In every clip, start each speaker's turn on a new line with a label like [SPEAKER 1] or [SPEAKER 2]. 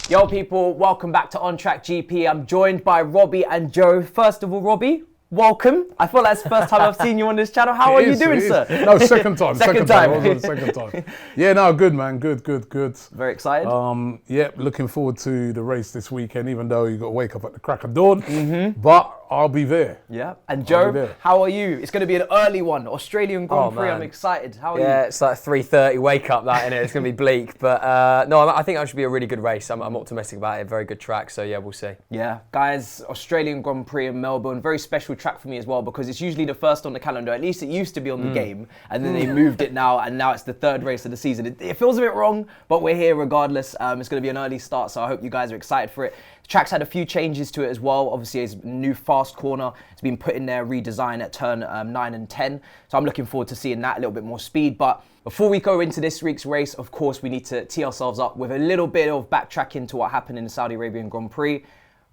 [SPEAKER 1] Yo people, welcome back to On Track GP. I'm joined by Robbie and Joe. First of all, Robbie, welcome. I feel like it's the first time I've seen you on this channel. How are you doing, sir?
[SPEAKER 2] No, second time.
[SPEAKER 1] Second time.
[SPEAKER 2] I was on the second time. Yeah, no, good man. Good.
[SPEAKER 1] Very excited.
[SPEAKER 2] Yeah, looking forward to the race this weekend, even though you got to wake up at the crack of dawn. But I'll be there.
[SPEAKER 1] Yeah. And Joe, how are you? It's going to be an early one, Australian Grand Prix. I'm excited. How are you?
[SPEAKER 3] Yeah, it's like 3:30 wake up that, innit? It's going to be bleak. But no, I think that should be a really good race. I'm optimistic about it. Very good track. So yeah, we'll see.
[SPEAKER 1] Yeah, guys, Australian Grand Prix in Melbourne. Very special track for me as well because it's usually the first on the calendar. At least it used to be on the game. And then they moved it now. And now it's the third race of the season. It feels a bit wrong, but we're here regardless. It's going to be an early start. So I hope you guys are excited for it. The track's had a few changes to it as well. Obviously, it's a new fast corner. It's been put in there, redesigned at turn 9 and 10. So I'm looking forward to seeing that, a little bit more speed. But before we go into this week's race, of course, we need to tee ourselves up with a little bit of backtracking to what happened in the Saudi Arabian Grand Prix.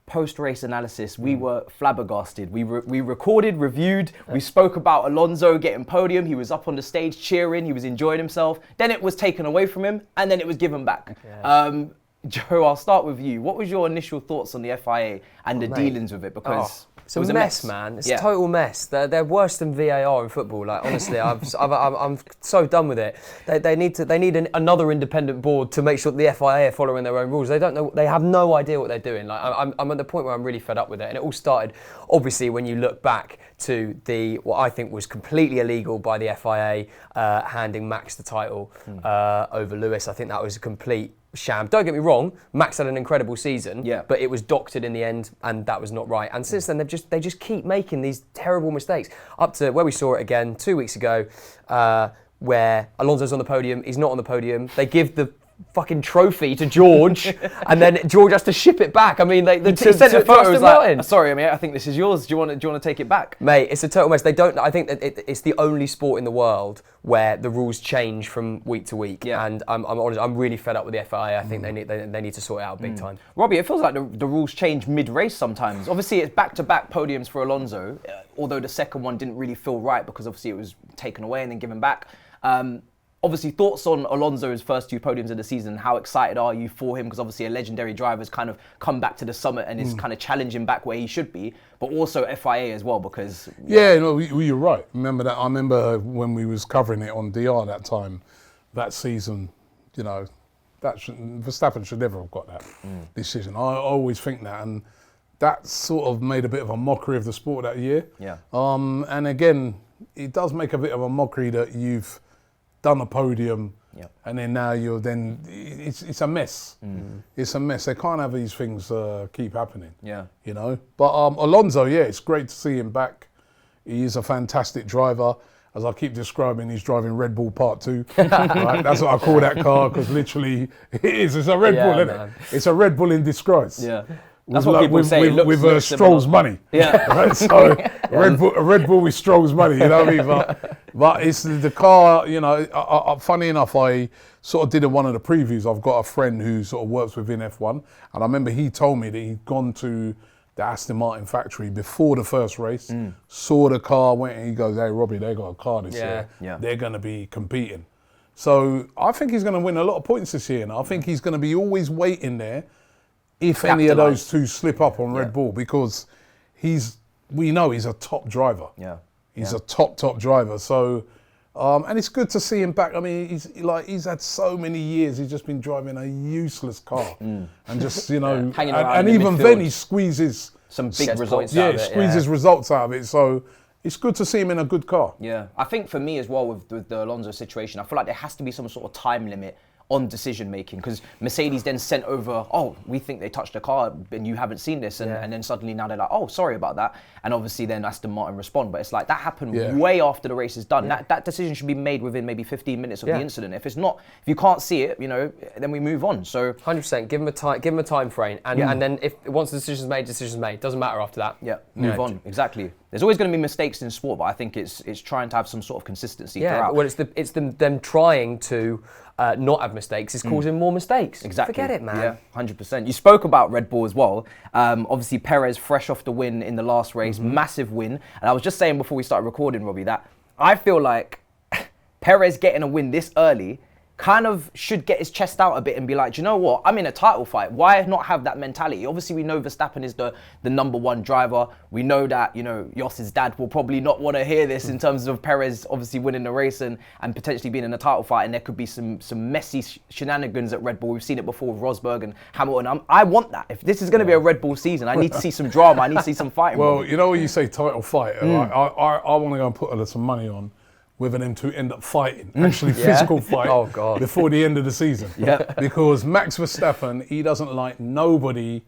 [SPEAKER 1] Post-race analysis, we were flabbergasted. We recorded, reviewed, we spoke about Alonso getting podium. He was up on the stage cheering, he was enjoying himself. Then it was taken away from him, and then it was given back. Yeah. Joe, I'll start with you. What was your initial thoughts on the FIA and the dealings with it? Because
[SPEAKER 3] it's a mess, man. It's a total mess. They're worse than VAR in football. Like honestly, I'm so done with it. They need another independent board to make sure that the FIA are following their own rules. They don't know. They have no idea what they're doing. Like I'm at the point where I'm really fed up with it. And it all started, obviously, when you look back to what I think was completely illegal by the FIA handing Max the title over Lewis. I think that was a complete sham. Don't get me wrong, Max had an incredible season, but it was doctored in the end, and that was not right. And since then, they just keep making these terrible mistakes. Up to where we saw it again 2 weeks ago, where Alonso's on the podium, he's not on the podium. They give the fucking trophy to George, and then George has to ship it back. I mean, they sent a photo.
[SPEAKER 1] Like, sorry, I think this is yours. Do you want to take it back,
[SPEAKER 3] mate? It's a total mess. They don't. I think that it's the only sport in the world where the rules change from week to week. Yeah. And I'm honest. I'm really fed up with the FIA. I think they need to sort it out big time.
[SPEAKER 1] Robbie, it feels like the rules change mid-race sometimes. Obviously, it's back-to-back podiums for Alonso, although the second one didn't really feel right because obviously it was taken away and then given back. Obviously, thoughts on Alonso's first 2 podiums of the season. How excited are you for him? Because obviously a legendary driver has kind of come back to the summit and is kind of challenging back where he should be, but also FIA as well because...
[SPEAKER 2] Yeah, no, you're right. Remember that? I remember when we was covering it on DR that time, that season, you know, Verstappen should never have got that decision. I always think that, and that sort of made a bit of a mockery of the sport that year. Yeah. And again, it does make a bit of a mockery that you've done a podium, and then now it's a mess. It's a mess. They can't have these things keep happening. Yeah, you know. But Alonso, it's great to see him back. He is a fantastic driver. As I keep describing, he's driving Red Bull Part 2. Right? That's what I call that car because literally it is. It's a Red Bull, isn't it? It's a Red Bull in disgrace. Yeah.
[SPEAKER 1] That's what people say.
[SPEAKER 2] With Stroll's money. Yeah. Right? So Red Bull with Stroll's money, you know what I mean? But it's the car, you know, funny enough, I sort of did one of the previews. I've got a friend who sort of works within F1. And I remember he told me that he'd gone to the Aston Martin factory before the first race, saw the car, went and he goes, hey, Robbie, they got a car this year. Yeah. They're going to be competing. So I think he's going to win a lot of points this year. And I think he's going to be always waiting there if any of those two slip up on Red Bull, because we know he's a top driver. Yeah, he's a top driver. So, and it's good to see him back. I mean, he's had so many years. He's just been driving a useless car, and just and even then he squeezes
[SPEAKER 1] some big results.
[SPEAKER 2] Yeah, squeezes results out of it. So it's good to see him in a good car.
[SPEAKER 1] Yeah, I think for me as well with the Alonso situation, I feel like there has to be some sort of time limit on decision making, because Mercedes then sent over, oh, we think they touched the car and you haven't seen this, and then suddenly now they're like, oh, sorry about that, and obviously then Aston Martin respond. But it's like that happened way after the race is done. That decision should be made within maybe 15 minutes of the incident. If it's not, if you can't see it, you know, then we move on. So
[SPEAKER 3] 100%, give them a time frame, and then if once the decision's made, doesn't matter after that.
[SPEAKER 1] Yeah, move on. Exactly. There's always going to be mistakes in sport, but I think it's trying to have some sort of consistency throughout.
[SPEAKER 3] Well, it's them trying to not have mistakes is causing more mistakes.
[SPEAKER 1] Exactly.
[SPEAKER 3] Forget it, man.
[SPEAKER 1] Yeah, 100%. You spoke about Red Bull as well. Obviously, Perez fresh off the win in the last race, massive win. And I was just saying before we started recording, Robbie, that I feel like Perez getting a win this early kind of should get his chest out a bit and be like, do you know what? I'm in a title fight. Why not have that mentality? Obviously, we know Verstappen is the number one driver. We know that, Jos's dad will probably not want to hear this in terms of Perez obviously winning the race and potentially being in a title fight. And there could be some messy shenanigans at Red Bull. We've seen it before with Rosberg and Hamilton. I want that. If this is going to be a Red Bull season, I need to see some drama. I need to see some fighting.
[SPEAKER 2] Well, when you say title fight, I want to go and put a little money on whether them two end up fighting, actually physical fight, before the end of the season. Because Max Verstappen, he doesn't like nobody,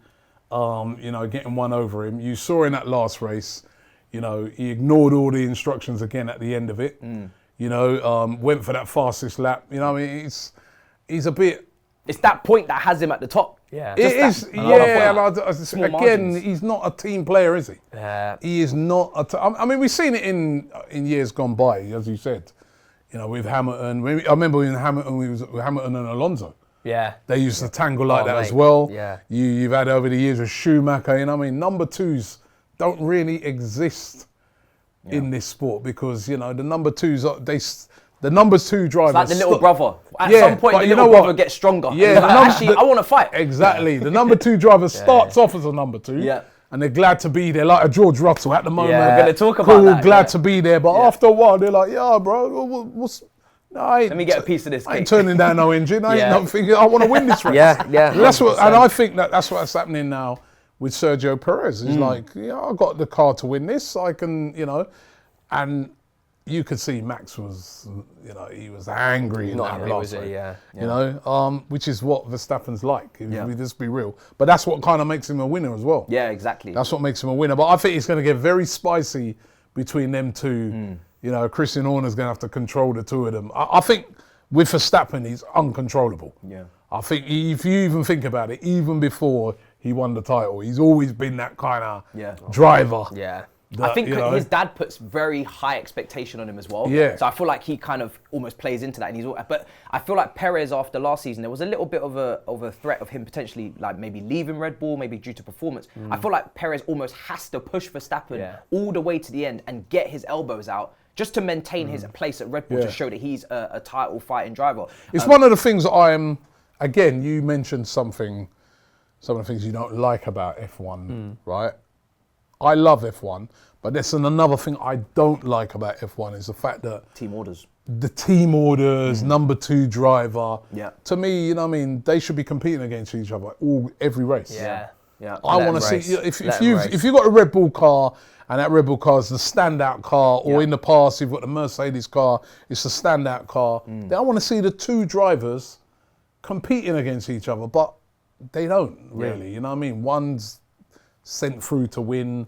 [SPEAKER 2] getting one over him. You saw in that last race, he ignored all the instructions again at the end of it. Went for that fastest lap. He's a bit.
[SPEAKER 1] It's that point that has him at the top.
[SPEAKER 3] Yeah,
[SPEAKER 2] it is. Again,
[SPEAKER 1] margins.
[SPEAKER 2] He's not a team player, is he?
[SPEAKER 3] Yeah.
[SPEAKER 2] He is not. I mean, we've seen it in years gone by, as you said. With Hamilton. I remember when Hamilton was Hamilton and Alonso.
[SPEAKER 3] Yeah.
[SPEAKER 2] They used to tangle like that as well.
[SPEAKER 3] Yeah.
[SPEAKER 2] You've had over the years with Schumacher. Number twos don't really exist in this sport because the number twos the number two drivers.
[SPEAKER 1] It's like the little brother. At some point, the little brother gets stronger.
[SPEAKER 2] Yeah,
[SPEAKER 1] I want to fight.
[SPEAKER 2] Exactly. The number two driver starts off as a number two.
[SPEAKER 1] Yeah.
[SPEAKER 2] And they're glad to be there, like a George Russell at the moment.
[SPEAKER 1] Yeah, we're going to talk about that.
[SPEAKER 2] Glad to be there, but after a while, they're like, yeah, bro,
[SPEAKER 1] let me get a piece of this cake.
[SPEAKER 2] I ain't turning down no engine. I ain't not thinking, I want to win this race.
[SPEAKER 3] Yeah.
[SPEAKER 2] That's what, and I think that's what's happening now with Sergio Perez. He's like, I've got the car to win this. I can, and you could see Max was, he was angry in that last race. Which is what Verstappen's like. We just be real. But that's what kind of makes him a winner as well.
[SPEAKER 1] Yeah, exactly.
[SPEAKER 2] That's what makes him a winner. But I think it's going to get very spicy between them two. Christian Horner's going to have to control the two of them. I think with Verstappen, he's uncontrollable.
[SPEAKER 1] Yeah.
[SPEAKER 2] I think if you even think about it, even before he won the title, he's always been that kind of driver.
[SPEAKER 3] Yeah.
[SPEAKER 1] I think his dad puts very high expectation on him as well.
[SPEAKER 2] Yeah.
[SPEAKER 1] So I feel like he kind of almost plays into that. But I feel like Perez after last season, there was a little bit of a threat of him potentially like maybe leaving Red Bull, maybe due to performance. I feel like Perez almost has to push Verstappen all the way to the end and get his elbows out just to maintain his place at Red Bull to show that he's a title fighting driver.
[SPEAKER 2] It's one of the things that I am. Again, you mentioned some of the things you don't like about F1, right? I love F1, but there's another thing I don't like about F1 is the fact that
[SPEAKER 1] Team orders.
[SPEAKER 2] The team orders, number two driver.
[SPEAKER 1] Yeah.
[SPEAKER 2] To me, they should be competing against each other every race.
[SPEAKER 1] Yeah.
[SPEAKER 2] I want to see if you've got a Red Bull car and that Red Bull car is the standout car, or in the past you've got the Mercedes car, it's the standout car. Then I want to see the two drivers competing against each other, but they don't really. One's sent through to win,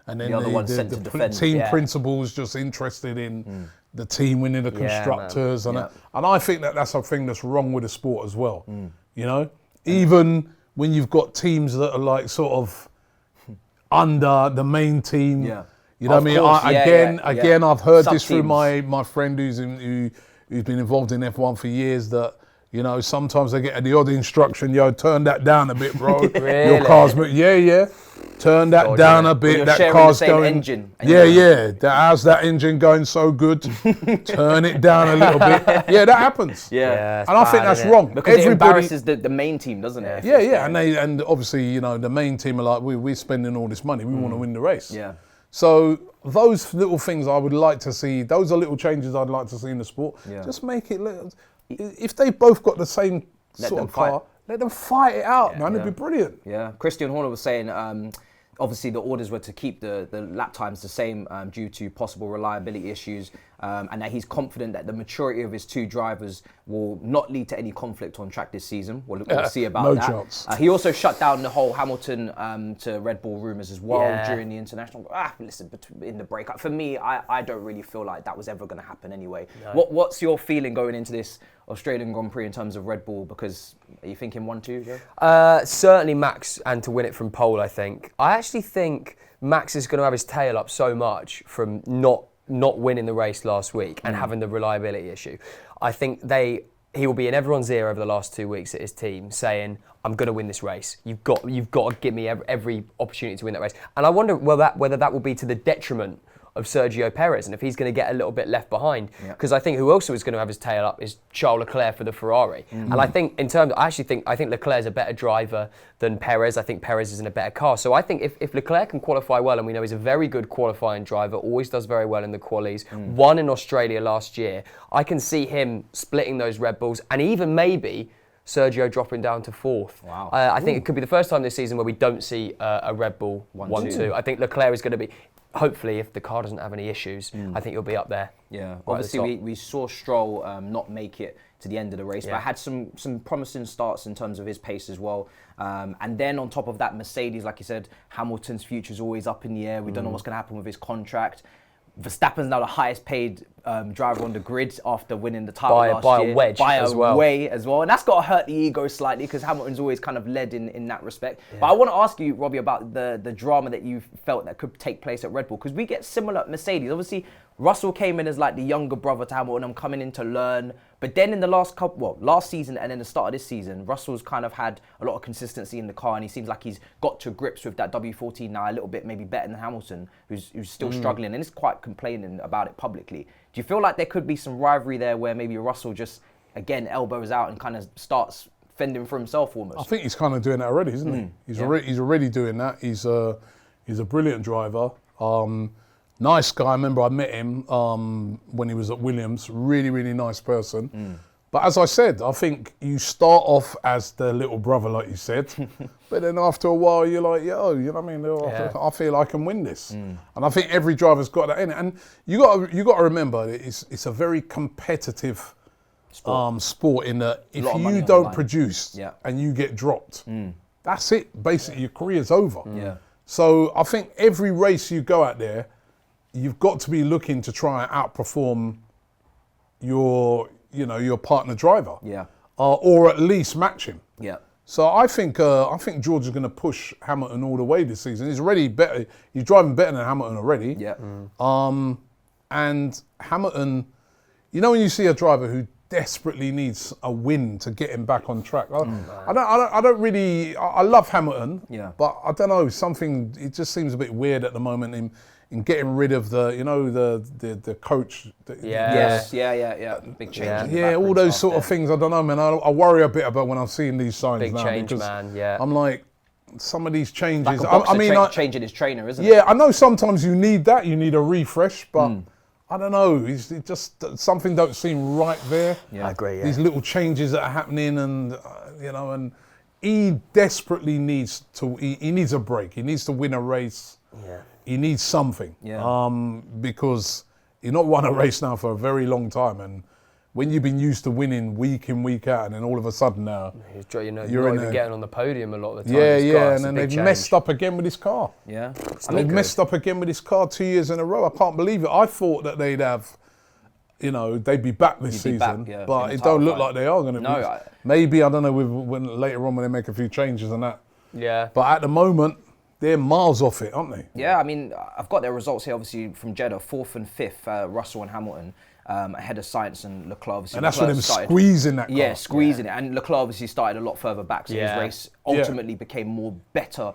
[SPEAKER 2] and then
[SPEAKER 1] the other one's sent to defend.
[SPEAKER 2] Team principal's just interested in the team winning the constructors, and I think that's a thing that's wrong with the sport as well. Even when you've got teams that are like sort of under the main team, you know what I mean? Again, I've heard this through my friend who's been involved in F1 for years that. Sometimes they get the odd instruction, turn that down a bit, bro.
[SPEAKER 3] Really?
[SPEAKER 2] Your car's turn that down a bit.
[SPEAKER 1] That
[SPEAKER 2] car's
[SPEAKER 1] the same
[SPEAKER 2] going.
[SPEAKER 1] Engine.
[SPEAKER 2] How's that engine going so good? Turn it down a little bit. Yeah, that happens.
[SPEAKER 1] Yeah.
[SPEAKER 2] And I think that's wrong.
[SPEAKER 1] Because it embarrasses the main team, doesn't it?
[SPEAKER 2] Yeah. And obviously, the main team are like, we're spending all this money. We want to win the race.
[SPEAKER 1] Yeah.
[SPEAKER 2] So those little things I would like to see. Those are little changes I'd like to see in the sport.
[SPEAKER 1] Yeah.
[SPEAKER 2] Just make it little. If they both got the same sort of car, let them fight it out, man. It'd be brilliant.
[SPEAKER 1] Yeah. Christian Horner was saying, obviously the orders were to keep the lap times the same due to possible reliability issues, and that he's confident that the maturity of his two drivers will not lead to any conflict on track this season. We'll see about that.
[SPEAKER 2] Chance.
[SPEAKER 1] He also shut down the whole Hamilton to Red Bull rumours as well during the international. Listen, in the breakup, for me, I don't really feel like that was ever going to happen anyway. No. What's your feeling going into this Australian Grand Prix in terms of Red Bull? Because are you thinking 1-2, Joe?
[SPEAKER 3] Certainly Max, and to win it from pole, I think. I actually think Max is going to have his tail up so much from not winning the race last week and having the reliability issue. I think he will be in everyone's ear over the last 2 weeks at his team saying, I'm going to win this race. You've got to give me every opportunity to win that race. And I wonder whether that will be to the detriment of Sergio Perez, and if he's going to get a little bit left behind, because I think who else is going to have his tail up is Charles Leclerc for the Ferrari. And I think I think Leclerc's a better driver than Perez. I think Perez is in a better car. So I think if Leclerc can qualify well, and we know he's a very good qualifying driver, always does very well in the qualies, won in Australia last year, I can see him splitting those Red Bulls, and even maybe Sergio dropping down to fourth.
[SPEAKER 1] Wow.
[SPEAKER 3] I think it could be the first time this season where we don't see a Red Bull 1-2. I think Leclerc is going to be, hopefully, if the car doesn't have any issues, I think he'll be up there.
[SPEAKER 1] Yeah,
[SPEAKER 3] right
[SPEAKER 1] obviously we saw Stroll not make it to the end of the race, but had some promising starts in terms of his pace as well. And then on top of that, Mercedes, like you said, Hamilton's future is always up in the air. We don't know what's going to happen with his contract. Verstappen's now the highest paid driver on the grid after winning the title last year.
[SPEAKER 3] By a wedge as well.
[SPEAKER 1] Way as well. And that's got to hurt the ego slightly because Hamilton's always kind of led in that respect. Yeah. But I want to ask you, Robbie, about the drama that you felt that could take place at Red Bull, because we get similar at Mercedes. Obviously, Russell came in as like the younger brother to Hamilton. I'm coming in to learn. But then in the last season and then the start of this season, Russell's kind of had a lot of consistency in the car, and he seems like he's got to grips with that W14 now a little bit, maybe better than Hamilton, who's still struggling and is quite complaining about it publicly. Do you feel like there could be some rivalry there where maybe Russell just, again, elbows out and kind of starts fending for himself almost?
[SPEAKER 2] I think he's kind of doing that already, isn't he? He's already doing that. He's a brilliant driver. Nice guy. I remember I met him when he was at Williams. Really, really nice person. But as I said, I think you start off as the little brother, like you said, but then after a while you're like, yo, you know what I mean? I feel I can win this, and I think every driver's got that in it. And you got to remember, it's a very competitive sport in that if you don't produce and you get dropped, that's it. Basically, your career's over. So I think every race you go out there, you've got to be looking to try and outperform your partner driver, or at least match him. So I think George is going to push Hamilton all the way this season. He's already better. He's driving better than Hamilton already. And Hamilton, you know, when you see a driver who desperately needs a win to get him back on track. I don't really. I love Hamilton. But I don't know. It just seems a bit weird at the moment in getting rid of the coach.
[SPEAKER 1] Big change.
[SPEAKER 2] All those sort of things. I don't know, man. I worry a bit about when I'm seeing these signs
[SPEAKER 3] big
[SPEAKER 2] now.
[SPEAKER 3] Change, man.
[SPEAKER 2] I'm like, some of these changes.
[SPEAKER 1] Like changing his trainer, isn't it?
[SPEAKER 2] Yeah, I know sometimes you need that. You need a refresh, but I don't know. It just something don't seem right there.
[SPEAKER 3] I agree.
[SPEAKER 2] These little changes that are happening, and and he desperately needs to. He needs a break. He needs to win a race. He needs something, because he's not won a race now for a very long time, and when you've been used to winning week in, week out, and then all of a sudden now
[SPEAKER 3] you're not even getting on the podium a lot of the time.
[SPEAKER 2] And then they've messed up again with his car.
[SPEAKER 1] They've
[SPEAKER 2] messed up again with his car 2 years in a row. I can't believe it. I thought that they'd have, they'd be back this season, but it don't look like they are going to be. Maybe, I don't know, when later on when they make a few changes and that. But at the moment, they're miles off it, aren't they?
[SPEAKER 1] Yeah, I mean, I've got their results here, obviously, from Jeddah, 4th and 5th, Russell and Hamilton, ahead of Sainz and Leclerc. Obviously,
[SPEAKER 2] and that's when them squeezing that car.
[SPEAKER 1] Yeah, squeezing it. And Leclerc obviously started a lot further back, so his race ultimately became more better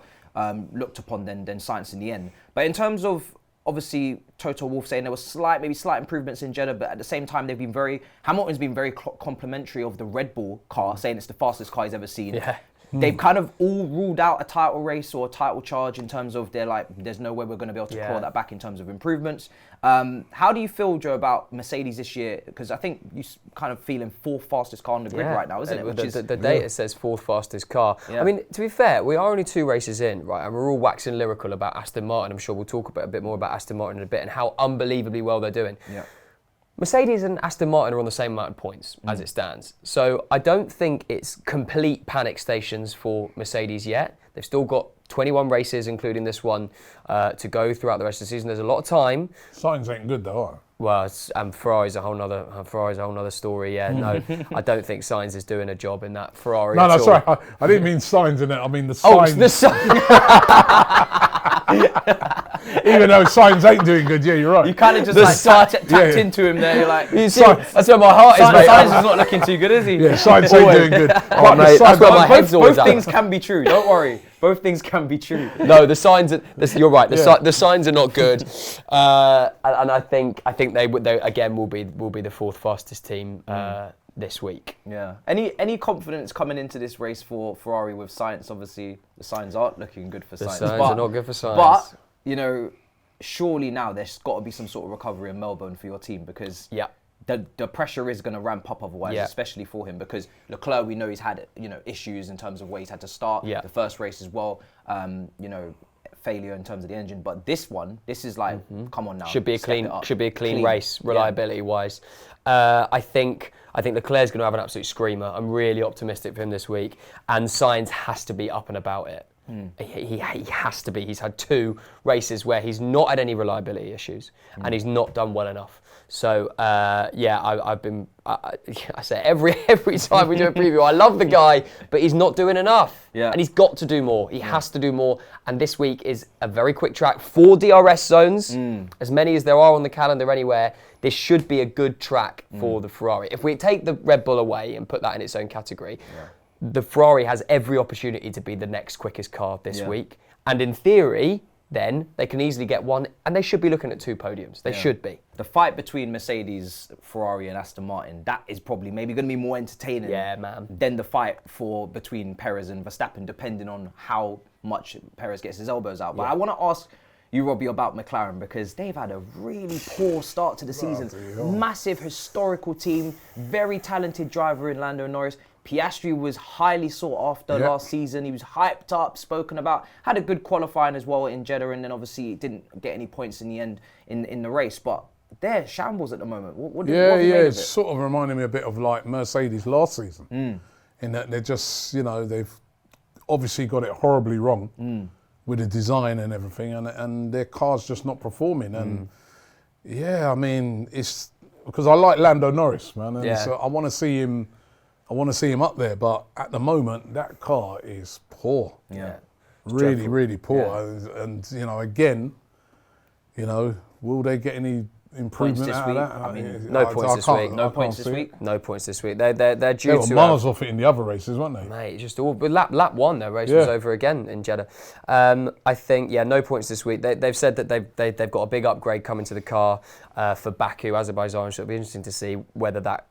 [SPEAKER 1] looked upon than Sainz in the end. But in terms of, obviously, Toto Wolff saying there was maybe slight improvements in Jeddah, but at the same time, Hamilton's been very complimentary of the Red Bull car, saying it's the fastest car he's ever seen. They've kind of all ruled out a title race or a title charge in terms of they're like, there's no way we're going to be able to claw that back in terms of improvements. How do you feel, Joe, about Mercedes this year? Because I think you're kind of feeling 4th fastest car on the grid right now, isn't it?
[SPEAKER 3] The data says 4th fastest car. I mean, to be fair, we are only 2 races in, right? And we're all waxing lyrical about Aston Martin. I'm sure we'll talk a bit more about Aston Martin in a bit and how unbelievably well they're doing. Mercedes and Aston Martin are on the same amount of points as it stands. So I don't think it's complete panic stations for Mercedes yet. They've still got 21 races, including this one, to go throughout the rest of the season. There's a lot of time.
[SPEAKER 2] Sainz ain't good though, are they?
[SPEAKER 3] Well, Ferrari's a whole nother story. Yeah, no, I don't think Sainz is doing a job in that Ferrari.
[SPEAKER 2] No, sorry, I didn't mean Sainz in it. I mean the signs.
[SPEAKER 3] Oh, the sign.
[SPEAKER 2] Even though Sainz ain't doing good, yeah, you're right.
[SPEAKER 1] You kind of just tapped into him there. You're like,
[SPEAKER 3] you see, that's where my heart is, mate.
[SPEAKER 1] Sainz is not looking too good, is he?
[SPEAKER 2] Yeah, Sainz ain't doing good.
[SPEAKER 3] Oh, mate, that's where my head's always
[SPEAKER 1] both
[SPEAKER 3] at.
[SPEAKER 1] things can be true. Don't worry. Both things can be true.
[SPEAKER 3] No, the signs. You're right. The signs are not good, and I think they again will be the fourth fastest team this week.
[SPEAKER 1] Yeah. Any confidence coming into this race for Ferrari with Sainz? Obviously, the signs aren't looking good for Sainz.
[SPEAKER 3] The signs are not good for Sainz.
[SPEAKER 1] But you know, surely now there's got to be some sort of recovery in Melbourne for your team because the pressure is going to ramp up otherwise, especially for him because Leclerc, we know he's had issues in terms of where he's had to start the first race as well. Failure in terms of the engine, but this is like, come on now,
[SPEAKER 3] should be a clean race reliability wise. I think Leclerc's going to have an absolute screamer. I'm really optimistic for him this week, and Sainz has to be up and about it. He has to be. He's had 2 races where he's not had any reliability issues, and he's not done well enough. So I say every time we do a preview, I love the guy, but he's not doing enough. Yeah. And he's got to do more. He has to do more. And this week is a very quick track, 4 DRS zones, as many as there are on the calendar anywhere. This should be a good track for the Ferrari. If we take the Red Bull away and put that in its own category, the Ferrari has every opportunity to be the next quickest car this week. And in theory, then they can easily get 1, and they should be looking at 2 podiums. They should be.
[SPEAKER 1] The fight between Mercedes, Ferrari, and Aston Martin, that is probably maybe going to be more entertaining than the fight between Perez and Verstappen, depending on how much Perez gets his elbows out. But I want to ask you, Robbie, about McLaren because they've had a really poor start to the season. Massive historical team, very talented driver in Lando Norris. Piastri was highly sought after last season. He was hyped up, spoken about, had a good qualifying as well in Jeddah, and then obviously didn't get any points in the end in the race. But they're shambles at the moment. What do you make of it?
[SPEAKER 2] It's sort of reminding me a bit of like Mercedes last season, in that they're just, they've obviously got it horribly wrong with the design and everything, and their car's just not performing. And I mean, it's because I like Lando Norris, man, and so I want to see him. I want to see him up there, but at the moment, that car is poor. Yeah. Really, really poor. Yeah. And again, will they get any improvement out of that?
[SPEAKER 3] I mean, no points this week.
[SPEAKER 1] No points this week.
[SPEAKER 3] No points this week. They're due to.
[SPEAKER 2] They were miles off it in the other races, weren't they?
[SPEAKER 3] Mate, just all. But lap 1, their race was over again in Jeddah. I think no points this week. They've said that they've got a big upgrade coming to the car for Baku, Azerbaijan. So it'll be interesting to see whether that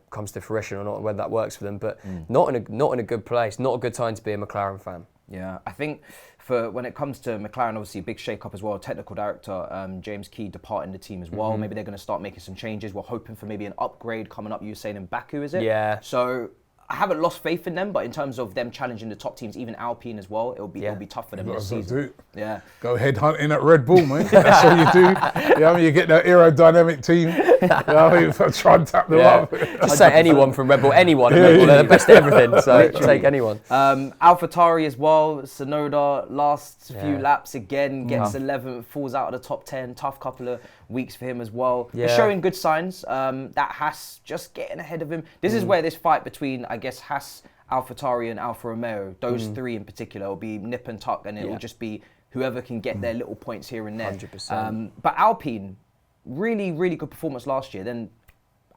[SPEAKER 3] comes to fruition or not, whether that works for them. But not in a good place. Not a good time to be a McLaren fan.
[SPEAKER 1] Yeah, I think when it comes to McLaren, obviously a big shake-up as well. Technical director James Key departing the team as well. Maybe they're going to start making some changes. We're hoping for maybe an upgrade coming up. You were saying in Baku, is it?
[SPEAKER 3] Yeah.
[SPEAKER 1] So I haven't lost faith in them, but in terms of them challenging the top teams, even Alpine as well, it'll be tough for them this season. Yeah.
[SPEAKER 2] Go head hunting at Red Bull, mate. That's all you do. You get that aerodynamic team. Try and tap them up.
[SPEAKER 3] Just say anyone from Red Bull. Anyone at Red Bull. They're the best at everything. So take anyone.
[SPEAKER 1] AlphaTauri as well. Tsunoda last few laps again gets 11th, falls out of the top 10. Tough couple of weeks for him as well. Yeah. He's showing good signs. That Haas just getting ahead of him. This is where this fight between, I guess, Haas, AlphaTauri and Alfa Romeo, those 3 in particular, will be nip and tuck, and it will just be whoever can get their little points here and there.
[SPEAKER 3] 100%.
[SPEAKER 1] But Alpine, really, really good performance last year. Then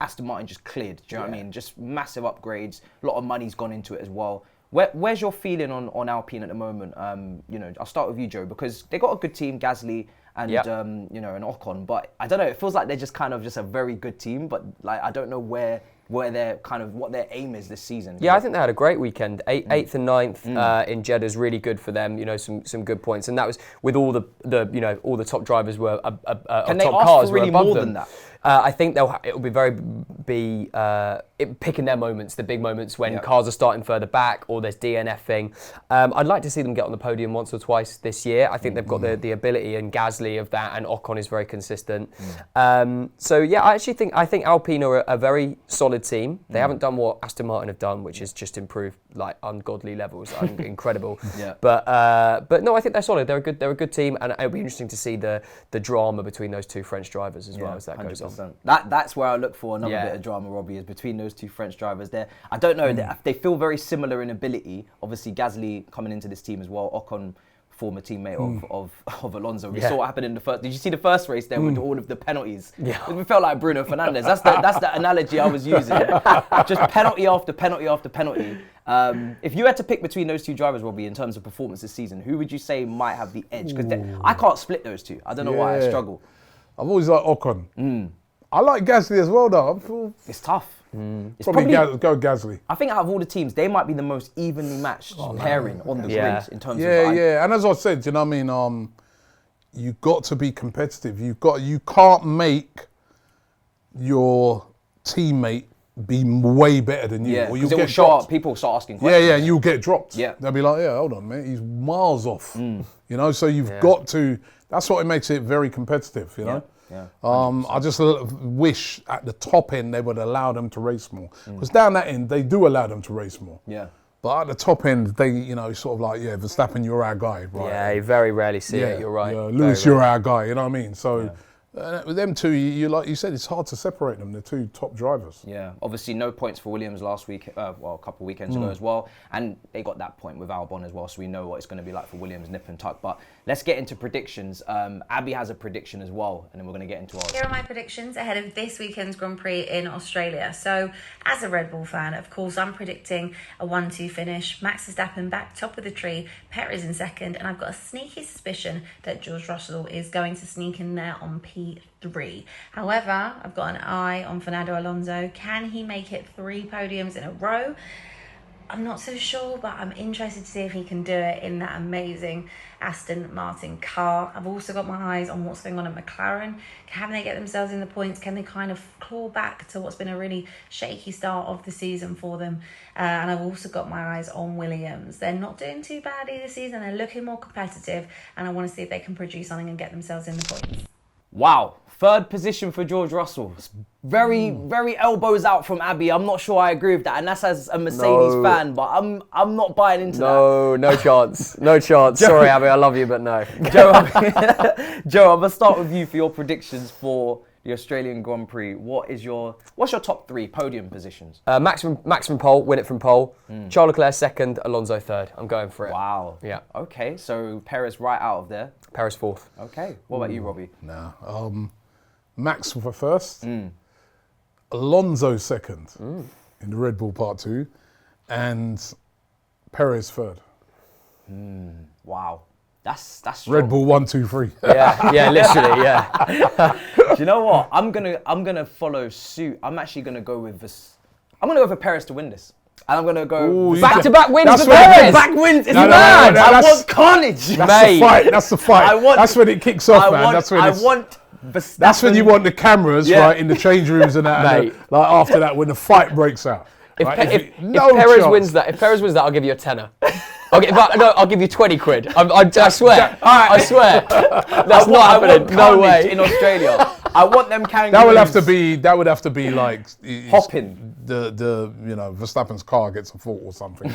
[SPEAKER 1] Aston Martin just cleared. Do you know what I mean? Just massive upgrades. A lot of money's gone into it as well. Where's your feeling on Alpine at the moment? I'll start with you, Joe, because they got a good team, Gasly and and Ocon. But I don't know. It feels like they're just kind of just a very good team. But like I don't know where they're kind of what their aim is this season.
[SPEAKER 3] Yeah, I think they had a great weekend. 8th and 9th in Jeddah is really good for them. Some good points, and that was with all the all the top drivers were
[SPEAKER 1] Can they
[SPEAKER 3] top
[SPEAKER 1] ask
[SPEAKER 3] cars
[SPEAKER 1] for really
[SPEAKER 3] were above
[SPEAKER 1] more
[SPEAKER 3] them.
[SPEAKER 1] than that?
[SPEAKER 3] I think it'll be picking their moments, the big moments when cars are starting further back or there's DNFing. I'd like to see them get on the podium once or twice this year. I think they've got the ability and Gasly of that, and Ocon is very consistent. I think Alpine are a very solid team. They haven't done what Aston Martin have done, which is just improved like ungodly levels, incredible. But no, I think they're solid. They're a good team, and it'll be interesting to see the drama between those 2 French drivers as well as that 100%. Goes on.
[SPEAKER 1] That's where I look for another bit of drama, Robbie, is between those 2 French drivers there. I don't know, they feel very similar in ability. Obviously, Gasly coming into this team as well, Ocon former teammate of Alonso. We saw what happened in the first. Did you see the first race there with all of the penalties?
[SPEAKER 3] Yeah.
[SPEAKER 1] We felt like Bruno Fernandes. That's the analogy I was using. Just penalty after penalty after penalty. If you had to pick between those two drivers, Robbie, in terms of performance this season, who would you say might have the edge? Because I can't split those two. I don't know why I struggle.
[SPEAKER 2] I've always liked Ocon. I like Gasly as well, though.
[SPEAKER 1] It's tough.
[SPEAKER 2] It's probably go Gasly.
[SPEAKER 1] I think out of all the teams, they might be the most evenly matched pairing on the grid in terms of.
[SPEAKER 2] Yeah. And as I said, you know what I mean? You've got to be competitive. You can't make your teammate be way better than you.
[SPEAKER 1] Yeah,
[SPEAKER 2] or
[SPEAKER 1] because
[SPEAKER 2] you'll
[SPEAKER 1] it will show up. People start asking questions.
[SPEAKER 2] Yeah, and you'll get dropped.
[SPEAKER 1] Yeah.
[SPEAKER 2] They'll be like, yeah, hold on, mate, he's miles off. You know, so you've got to. That's what makes it very competitive. You know.
[SPEAKER 1] Yeah.
[SPEAKER 2] I just wish at the top end they would allow them to race more. Because down that end, they do allow them to race more.
[SPEAKER 1] Yeah.
[SPEAKER 2] But at the top end, they, you know, sort of like, Verstappen, you're our guy. Right?
[SPEAKER 3] Yeah, you very rarely see it, you're right.
[SPEAKER 2] Yeah, Lewis, you're our guy, you know what I mean? So with them two, you like you said, it's hard to separate them, the two top drivers.
[SPEAKER 1] Yeah, obviously no points for Williams last week, a couple of weekends ago as well. And they got that point with Albon as well, so we know what it's going to be like for Williams, nip and tuck. But let's get into predictions. Abby has a prediction as well, and then we're going to get into ours.
[SPEAKER 4] Here are my predictions ahead of this weekend's Grand Prix in Australia. So, as a Red Bull fan, of course, I'm predicting a 1-2 finish. Max Verstappen back top of the tree, Perez in second, and I've got a sneaky suspicion that George Russell is going to sneak in there on P3. However, I've got an eye on Fernando Alonso. Can he make it 3 podiums in a row? I'm not so sure, but I'm interested to see if he can do it in that amazing Aston Martin car. I've also got my eyes on what's going on at McLaren. Can they get themselves in the points? Can they kind of claw back to what's been a really shaky start of the season for them? And I've also got my eyes on Williams. They're not doing too badly this season. They're looking more competitive, and I want to see if they can produce something and get themselves in the points.
[SPEAKER 1] Wow, 3rd position for George Russell. It's very elbows out from Abby. I'm not sure I agree with that, and that's as a Mercedes fan, but I'm not buying into that.
[SPEAKER 3] No chance. No chance. Sorry, Abby, I love you, but no.
[SPEAKER 1] Joe, I'm gonna start with you for your predictions for the Australian Grand Prix. What's your top 3 podium positions?
[SPEAKER 3] Max from pole, win it from pole. Charles Leclerc 2nd, Alonso 3rd. I'm going for it.
[SPEAKER 1] Wow.
[SPEAKER 3] Yeah.
[SPEAKER 1] Okay, so Perez right out of there.
[SPEAKER 3] Perez 4th.
[SPEAKER 1] Okay. What about you, Robbie?
[SPEAKER 2] No. Max for 1st. Alonso 2nd in the Red Bull Part 2. And Perez 3rd.
[SPEAKER 1] Wow. That's strong.
[SPEAKER 2] Red Bull 1, 2, 3.
[SPEAKER 3] Yeah, literally, yeah.
[SPEAKER 1] Do you know what? I'm gonna follow suit. I'm actually gonna go with this. I'm gonna go for Perez to win this. And I'm gonna go
[SPEAKER 3] back-to-back wins
[SPEAKER 2] that's
[SPEAKER 3] for
[SPEAKER 2] when it-
[SPEAKER 3] Perez.
[SPEAKER 1] back wins. It's
[SPEAKER 2] No,
[SPEAKER 1] mad.
[SPEAKER 2] I
[SPEAKER 1] want carnage.
[SPEAKER 2] That's the fight. That's the fight. That's when it kicks off, man. That's when you want the cameras, right, in the change rooms and that.
[SPEAKER 3] Mate.
[SPEAKER 2] Like after that, when the fight breaks out.
[SPEAKER 3] If
[SPEAKER 2] Right?
[SPEAKER 3] Perez wins that, I'll give you a tenner. I'll give you 20 quid. I swear. I swear. That's not happening. No way.
[SPEAKER 1] In Australia. I want them kangaroos.
[SPEAKER 2] That would have to be like
[SPEAKER 1] hopping.
[SPEAKER 2] The Verstappen's car gets a fault or something.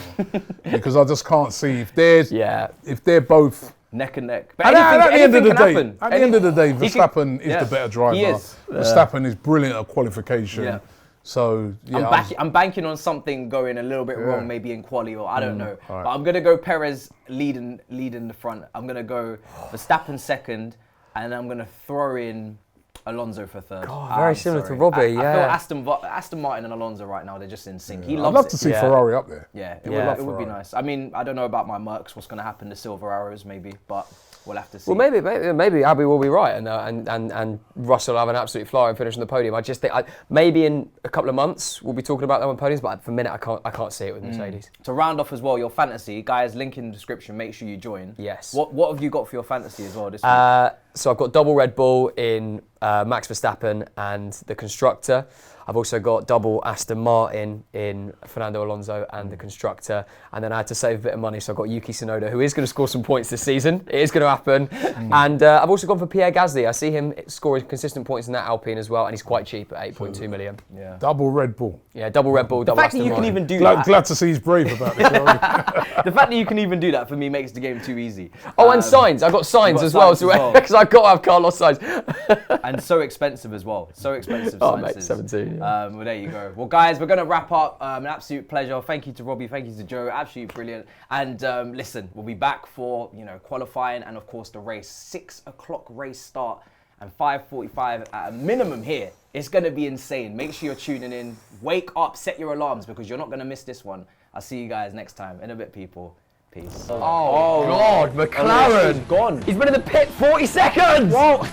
[SPEAKER 2] Because I just can't see if they're both
[SPEAKER 1] neck and neck. But
[SPEAKER 2] at the end of the day,
[SPEAKER 1] happen.
[SPEAKER 2] At the end of the day, Verstappen is the better driver.
[SPEAKER 1] He is.
[SPEAKER 2] Verstappen is brilliant at qualification.
[SPEAKER 1] Yeah.
[SPEAKER 2] So
[SPEAKER 1] I'm banking on something going a little bit wrong, maybe in quali or I don't know.
[SPEAKER 2] Right.
[SPEAKER 1] But I'm gonna go Perez leading the front. I'm gonna go Verstappen 2nd, and I'm gonna throw in Alonso for 3rd.
[SPEAKER 3] God, very similar to Robbie.
[SPEAKER 1] I feel Aston Martin and Alonso right now, they're just in sync. He loves
[SPEAKER 2] I'd love
[SPEAKER 1] it.
[SPEAKER 2] to see Ferrari up there.
[SPEAKER 1] Yeah, it would be nice. I mean, I don't know about my Mercs, what's going to happen to Silver Arrows maybe, but we'll have to see.
[SPEAKER 3] Well, maybe Abby will be right, and Russell will have an absolute flyer and finish on the podium. I just think maybe in a couple of months we'll be talking about them on podiums, but for a minute I can't see it with Mercedes.
[SPEAKER 1] To round off as well, your fantasy, guys, link in the description. Make sure you join.
[SPEAKER 3] Yes.
[SPEAKER 1] What have you got for your fantasy as well this week?
[SPEAKER 3] So I've got double Red Bull in Max Verstappen and the constructor. I've also got double Aston Martin in Fernando Alonso and the constructor. And then I had to save a bit of money, so I've got Yuki Tsunoda, who is going to score some points this season. It is going to happen. And I've also gone for Pierre Gasly. I see him scoring consistent points in that Alpine as well, and he's quite cheap at 8.2 million.
[SPEAKER 1] Yeah.
[SPEAKER 2] Double Red Bull.
[SPEAKER 3] Yeah, double Red Bull, double Aston
[SPEAKER 1] The fact that you
[SPEAKER 3] Martin.
[SPEAKER 1] can even do that.
[SPEAKER 2] Glad to see he's brave about this.
[SPEAKER 1] The fact that you can even do that for me makes the game too easy.
[SPEAKER 3] Oh, and Sainz. I've got Sainz as well, because I've got to have Carlos Sainz.
[SPEAKER 1] And so expensive as well. So expensive.
[SPEAKER 3] Oh, mate, 17,
[SPEAKER 1] Well, there you go. Well, guys, we're going to wrap up. An absolute pleasure. Thank you to Robbie. Thank you to Joe. Absolutely brilliant. And listen, we'll be back for, qualifying and, of course, the race. 6 o'clock race start and 5:45 at a minimum here. It's going to be insane. Make sure you're tuning in. Wake up, set your alarms because you're not going to miss this one. I'll see you guys next time. In a bit, people. Peace.
[SPEAKER 3] Oh God, McLaren.
[SPEAKER 1] He's gone.
[SPEAKER 3] He's been in the pit 40 seconds.
[SPEAKER 1] Whoa.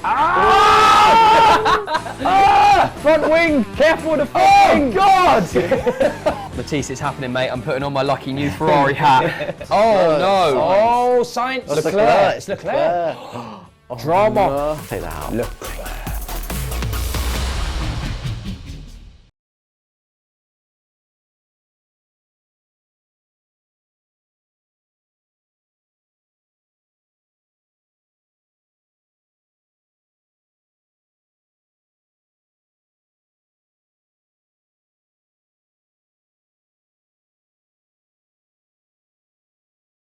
[SPEAKER 3] Front wing. Careful with the front wing. God. Matisse, it's happening, mate. I'm putting on my lucky new Ferrari hat. Oh no.
[SPEAKER 1] Oh, science.
[SPEAKER 3] Leclerc. It's Leclerc.
[SPEAKER 1] Drama.
[SPEAKER 5] Take that out.
[SPEAKER 1] Leclerc.